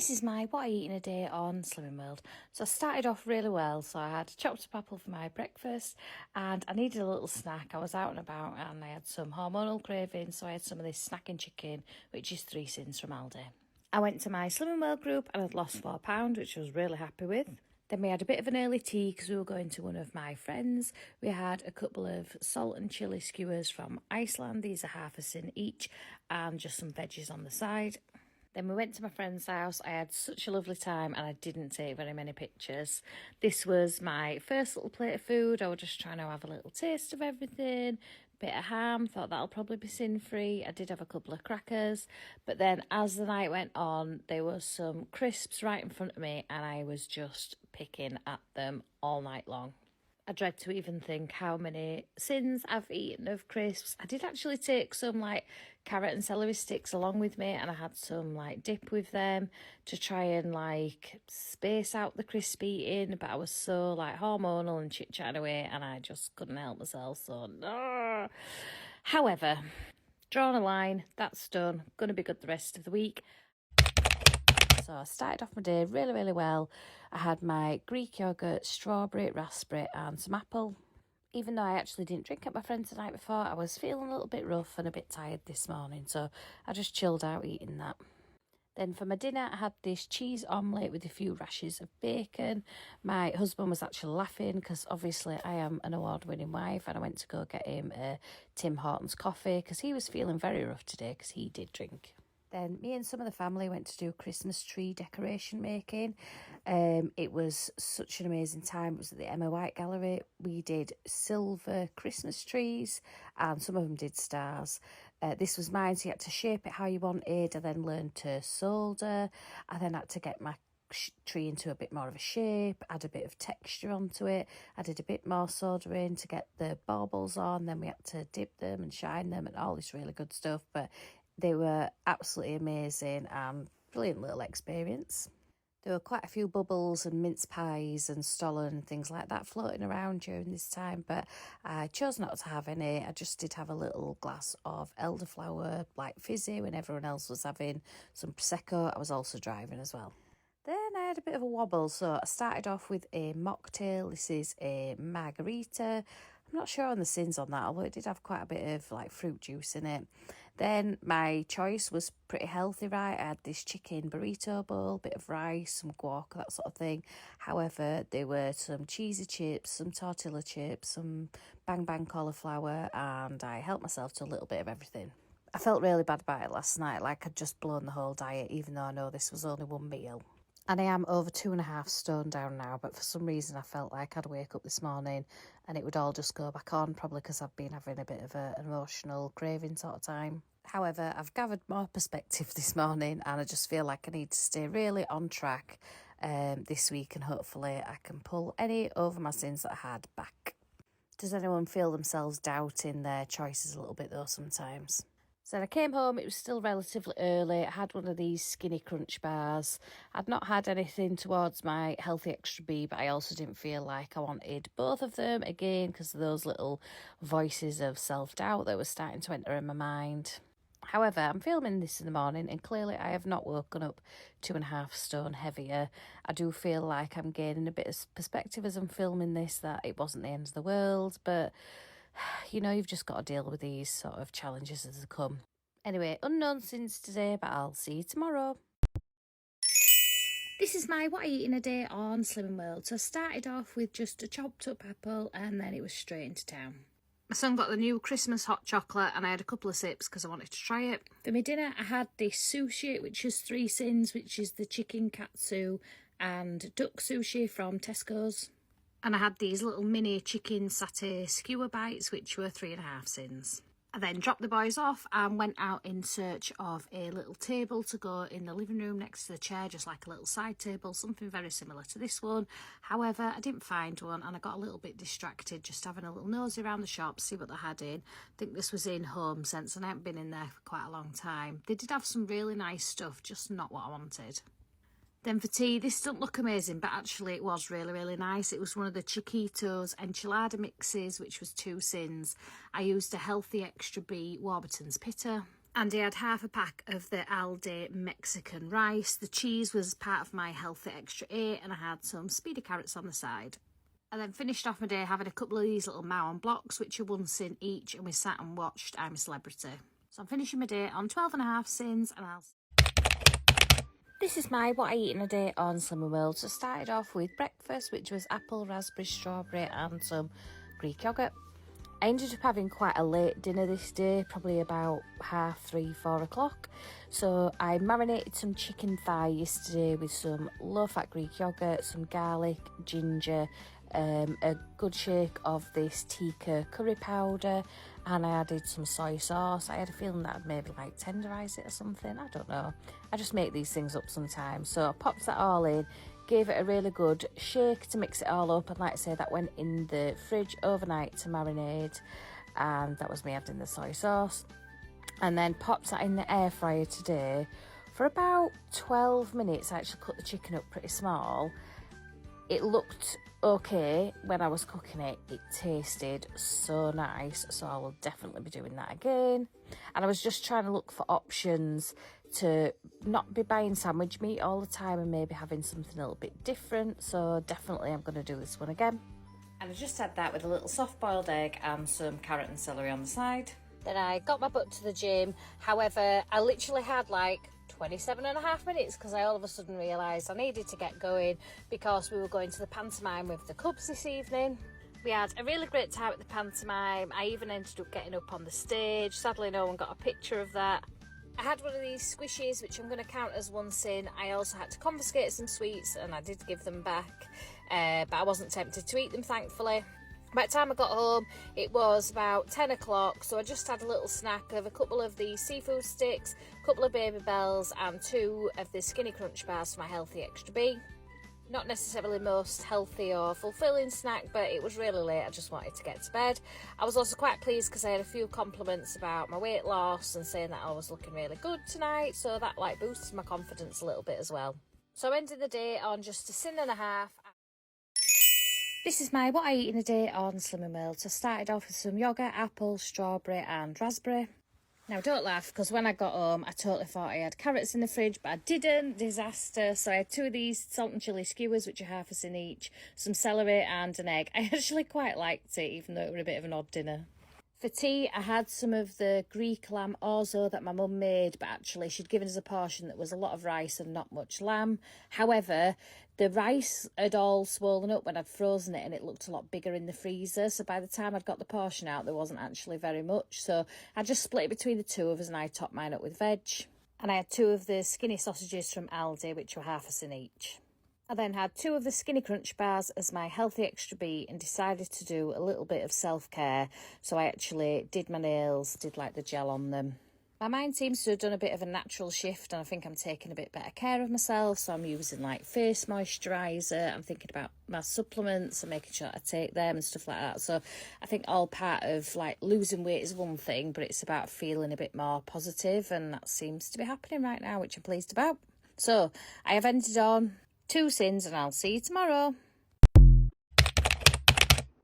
This is my what I eat in a day on Slimming World. So I started off really well. So I had a chopped up apple for my breakfast and I needed a little snack. I was out and about and I had some hormonal cravings, so I had some of this snacking chicken, which is 3 sins from Aldi. I went to my Slimming World group and I'd lost £4, which I was really happy with. Then we had a bit of an early tea because we were going to one of my friends. We had a couple of salt and chilli skewers from Iceland. These are half a sin each and just some veggies on the side. Then we went to my friend's house. I had such a lovely time and I didn't take very many pictures. This was my first little plate of food. I was just trying to have a little taste of everything. Bit of ham, thought that'll probably be sin-free. I did have a couple of crackers. But then as the night went on, there was some crisps right in front of me and I was just picking at them all night long. I dread to even think how many sins I've eaten of crisps. I did actually take some like carrot and celery sticks along with me and I had some like dip with them to try and like space out the crisp eating, but I was so like hormonal and chit-chatting away and I just couldn't help myself, so no. However, drawn a line, that's done. Gonna be good the rest of the week. So I started off my day really well. I had my Greek yoghurt, strawberry, raspberry and some apple. Even though I actually didn't drink at my friend's the night before, I was feeling a little bit rough and a bit tired this morning, so I just chilled out eating that. Then for my dinner, I had this cheese omelette with a few rashers of bacon. My husband was actually laughing because obviously I am an award-winning wife and I went to go get him a Tim Hortons coffee because he was feeling very rough today because he did drink. Then me and some of the family went to do Christmas tree decoration making. It was such an amazing time. It was at the Emma White Gallery. We did silver Christmas trees and some of them did stars. This was mine, so you had to shape it how you wanted. I then learned to solder. I then had to get my tree into a bit more of a shape, add a bit of texture onto it. I did a bit more soldering to get the baubles on. Then we had to dip them and shine them and all this really good stuff. But they were absolutely amazing and brilliant little experience. There were quite a few bubbles and mince pies and stollen and things like that floating around during this time, but I chose not to have any. I just did have a little glass of elderflower, like fizzy, when everyone else was having some Prosecco. I was also driving as well. Then I had a bit of a wobble, so I started off with a mocktail. This is a margarita. I'm not sure on the sins on that, although it did have quite a bit of like fruit juice in it. Then my choice was pretty healthy, right? I had this chicken burrito bowl, bit of rice, some guac, that sort of thing. However, there were some cheesy chips, some tortilla chips, some bang bang cauliflower, and I helped myself to a little bit of everything. I felt really bad about it last night, like I'd just blown the whole diet, even though I know this was only one meal. And I am over 2.5 stone down now, but for some reason I felt like I'd wake up this morning and it would all just go back on, probably because I've been having a bit of an emotional craving sort of time. However, I've gathered more perspective this morning and I just feel like I need to stay really on track this week, and hopefully I can pull any over my sins that I had back. Does anyone feel themselves doubting their choices a little bit though sometimes? So I came home, it was still relatively early. I had one of these skinny crunch bars. I'd not had anything towards my healthy extra B, but I also didn't feel like I wanted both of them again because of those little voices of self-doubt that were starting to enter in my mind. However, I'm filming this in the morning and clearly I have not woken up 2.5 stone heavier. I do feel like I'm gaining a bit of perspective as I'm filming this, that it wasn't the end of the world, but you know, you've just got to deal with these sort of challenges as they come. Anyway, unknown sins today, but I'll see you tomorrow. This is my what I eat in a day on Slimming World. So I started off with just a chopped up apple and then it was straight into town. My son got the new Christmas hot chocolate and I had a couple of sips because I wanted to try it. For my dinner, I had this sushi, which is 3 sins, which is the chicken katsu and duck sushi from Tesco's. And I had these little mini chicken satay skewer bites, which were 3.5 sins. I then dropped the boys off and went out in search of a little table to go in the living room next to the chair, just like a little side table, something very similar to this one. However, I didn't find one and I got a little bit distracted just having a little nosy around the shop, see what they had in. I think this was in Home Sense and I haven't been in there for quite a long time. They did have some really nice stuff, just not what I wanted. Then for tea, this doesn't look amazing, but actually it was really nice. It was one of the Chiquitos enchilada mixes, which was 2 sins. I used a healthy extra B Warburton's Pitta. And I had half a pack of the Aldi Mexican rice. The cheese was part of my healthy extra 8, and I had some speedy carrots on the side. I then finished off my day having a couple of these little Maon blocks, which are 1 sin each, and we sat and watched I'm a Celebrity. So I'm finishing my day on 12.5 sins, and this is my what I eat in a day on Slimmer World. So I started off with breakfast, which was apple, raspberry, strawberry and some Greek yoghurt. I ended up having quite a late dinner this day, probably about 3:30, 4 o'clock. So I marinated some chicken thigh yesterday with some low-fat Greek yoghurt, some garlic, ginger, a good shake of this tikka curry powder, and I added some soy sauce. I had a feeling that I'd maybe like tenderise it or something, I don't know. I just make these things up sometimes. So I popped that all in, gave it a really good shake to mix it all up, and like I say, that went in the fridge overnight to marinate, and that was me adding the soy sauce. And then popped that in the air fryer today for about 12 minutes. I actually cut the chicken up pretty small. It looked okay when I was cooking it. It tasted so nice, so I will definitely be doing that again. And I was just trying to look for options to not be buying sandwich meat all the time and maybe having something a little bit different, so definitely I'm going to do this one again. And I just had that with a little soft boiled egg and some carrot and celery on the side. Then I got my butt to the gym. However, I literally had like 27.5 minutes because I all of a sudden realised I needed to get going because we were going to the pantomime with the Cubs this evening. We had a really great time at the pantomime. I even ended up getting up on the stage. Sadly, no one got a picture of that. I had one of these squishies, which I'm going to count as 1 sin. I also had to confiscate some sweets, and I did give them back, but I wasn't tempted to eat them, thankfully. By the time I got home, it was about 10 o'clock, so I just had a little snack of a couple of the seafood sticks, a couple of Baby Bells, and 2 of the Skinny Crunch bars for my healthy extra B. Not necessarily the most healthy or fulfilling snack, but it was really late. I just wanted to get to bed. I was also quite pleased because I had a few compliments about my weight loss and saying that I was looking really good tonight, so that like boosted my confidence a little bit as well. So I ended the day on just 1.5 sins. This is my what I eat in a day on Slimming World. So I started off with some yogurt, apple, strawberry and raspberry. Now don't laugh, because when I got home I totally thought I had carrots in the fridge, but I didn't. Disaster. So I had 2 of these salt and chilli skewers, which are 1/2 sin each, some celery and an egg. I actually quite liked it, even though it was a bit of an odd dinner. For tea, I had some of the Greek lamb orzo that my mum made, but actually she'd given us a portion that was a lot of rice and not much lamb. However, the rice had all swollen up when I'd frozen it, and it looked a lot bigger in the freezer. So by the time I'd got the portion out, there wasn't actually very much. So I just split it between the 2 of us, and I topped mine up with veg. And I had 2 of the skinny sausages from Aldi, which were 1/2 sin each. I then had 2 of the Skinny Crunch bars as my healthy extra B and decided to do a little bit of self-care. So I actually did my nails, did like the gel on them. My mind seems to have done a bit of a natural shift, and I think I'm taking a bit better care of myself. So I'm using like face moisturiser. I'm thinking about my supplements and making sure I take them and stuff like that. So I think all part of like losing weight is one thing, but it's about feeling a bit more positive, and that seems to be happening right now, which I'm pleased about. So I have ended on 2 sins, and I'll see you tomorrow.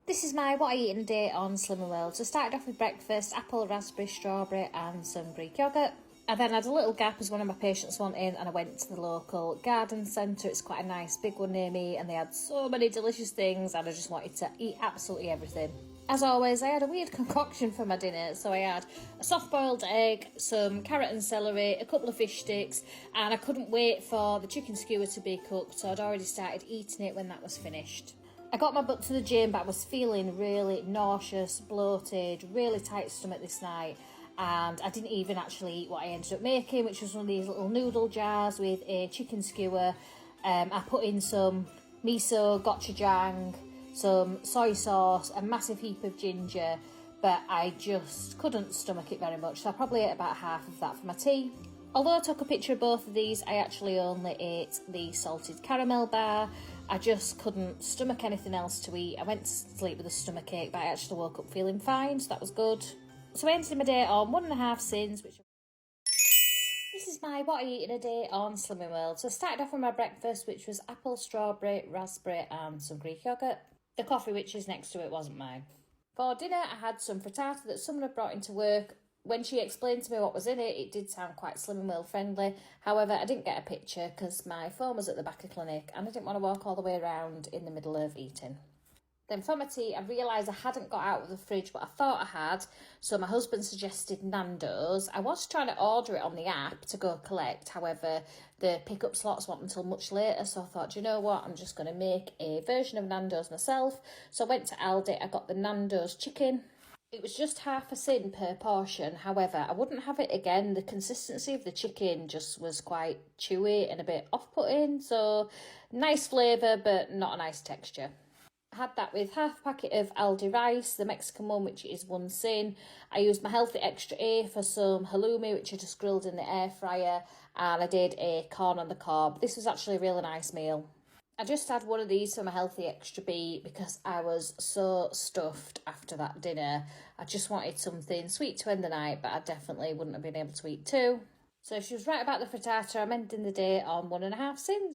This is my what I eat in a day on Slimmer World. So I started off with breakfast, apple, raspberry, strawberry and some Greek yoghurt. I then had a little gap as one of my patients went in, and I went to the local garden centre. It's quite a nice big one near me, and they had so many delicious things, and I just wanted to eat absolutely everything. As always, I had a weird concoction for my dinner. So I had a soft-boiled egg, some carrot and celery, a couple of fish sticks, and I couldn't wait for the chicken skewer to be cooked, so I'd already started eating it when that was finished. I got my butt to the gym, but I was feeling really nauseous, bloated, really tight stomach this night, and I didn't even actually eat what I ended up making, which was one of these little noodle jars with a chicken skewer. I put in some miso, gochujang, some soy sauce, a massive heap of ginger, but I just couldn't stomach it very much, so I probably ate about half of that for my tea. Although I took a picture of both of these, I actually only ate the salted caramel bar. I just couldn't stomach anything else to eat. I went to sleep with a stomach ache, but I actually woke up feeling fine, so that was good. So I ended my day on 1.5 sins, which... This is my what I eat in a day on Slimming World. So I started off with my breakfast, which was apple, strawberry, raspberry and some Greek yoghurt. The coffee, which is next to it, wasn't mine. For dinner, I had some frittata that someone had brought into work when she explained to me what was in it, it did sound quite Slimming World friendly. However, I didn't get a picture because my phone was at the back of the clinic and I didn't want to walk all the way around in the middle of eating. Then for my tea, I realised I hadn't got out of the fridge what I thought I had, so my husband suggested Nando's. I was trying to order it on the app to go collect, however, the pickup slots weren't until much later, so I thought, do you know what, I'm just going to make a version of Nando's myself. So I went to Aldi, I got the Nando's chicken. It was just half a sin per portion, however, I wouldn't have it again. The consistency of the chicken just was quite chewy and a bit off-putting, so nice flavour but not a nice texture. I had that with half a packet of Aldi rice, the Mexican one, which is one sin. I used my Healthy Extra A for some halloumi, which I just grilled in the air fryer, and I did a corn on the cob. This was actually a really nice meal. I just had one of these for my Healthy Extra B because I was so stuffed after that dinner. I just wanted something sweet to end the night, but I definitely wouldn't have been able to eat two. So she was right about the frittata. I'm ending the day on 1.5 sins.